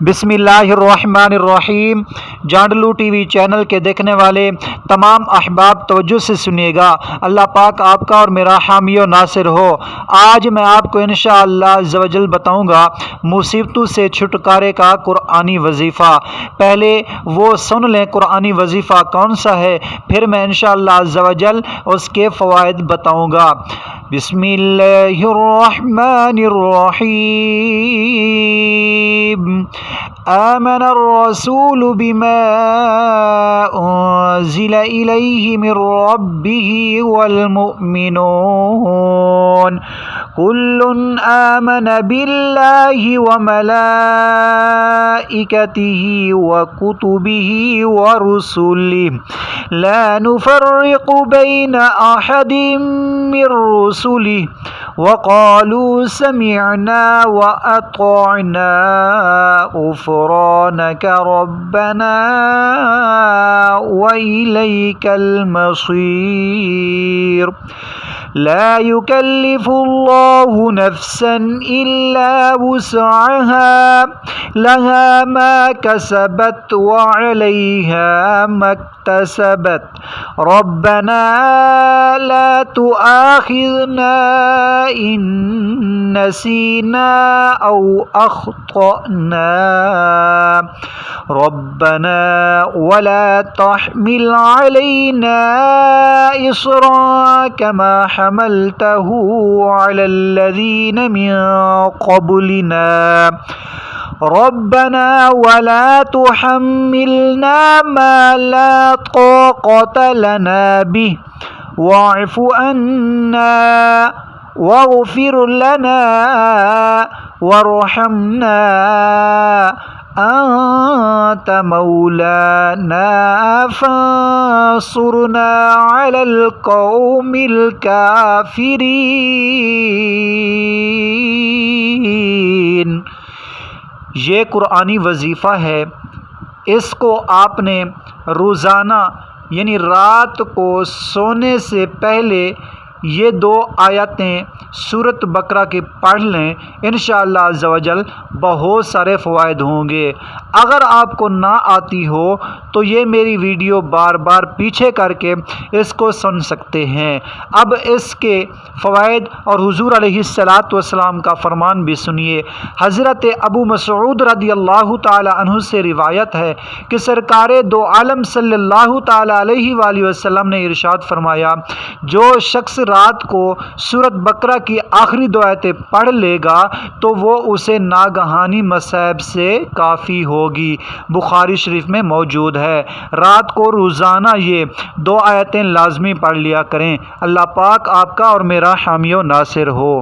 بسم اللہ الرحمن الرحیم۔ جانڈلو ٹی وی چینل کے دیکھنے والے تمام احباب توجہ سے سنیے گا۔ اللہ پاک آپ کا اور میرا حامی و ناصر ہو۔ آج میں آپ کو انشاءاللہ عز و جل بتاؤں گا مصیبتوں سے چھٹکارے کا قرآنی وظیفہ۔ پہلے وہ سن لیں قرآنی وظیفہ کون سا ہے، پھر میں انشاءاللہ عز و جل اس کے فوائد بتاؤں گا۔ بسم اللہ الرحمن الرحیم۔ آمن الرسول بما انزل الیہ من ربہ والمؤمنون کل آمن باللہ وملائکتہ وکتبہ ورسلہ لا نفرق بین احد من رسلہ وقالوا سمعنا وأطعنا غفرانك ربنا وإليك المصير لا يكلف الله نفسا إلا وسعها لها ما كسبت وعليها ما اكتسبت ربنا لا تؤاخذنا إن نسينا أو أخطأنا ربنا ولا تحمل علينا إصرا كما حملته على الذين من قبلنا ربنا ولا تحملنا ما لا طاقة لنا به واعف عنا واغفر لنا وارحمنا أنت مولانا فانصرنا على القوم الكافرين۔ یہ قرآنی وظیفہ ہے، اس کو آپ نے روزانہ یعنی رات کو سونے سے پہلے یہ 2 آیتیں سورۃ بقرہ کی پڑھ لیں، انشاءاللہ عز و جل بہت سارے فوائد ہوں گے۔ اگر آپ کو نہ آتی ہو تو یہ میری ویڈیو بار بار پیچھے کر کے اس کو سن سکتے ہیں۔ اب اس کے فوائد اور حضور علیہ السلام کا فرمان بھی سنیے۔ حضرت ابو مسعود رضی اللہ تعالی عنہ سے روایت ہے کہ سرکار دو عالم صلی اللہ تعالی علیہ وآلہ وسلم نے ارشاد فرمایا، جو شخص رات کو سورۃ بقرہ کی آخری 2 آیتیں پڑھ لے گا تو وہ اسے ناگہانی مصائب سے کافی ہوگی۔ بخاری شریف میں موجود ہے۔ رات کو روزانہ یہ 2 آیتیں لازمی پڑھ لیا کریں۔ اللہ پاک آپ کا اور میرا حامی و ناصر ہو۔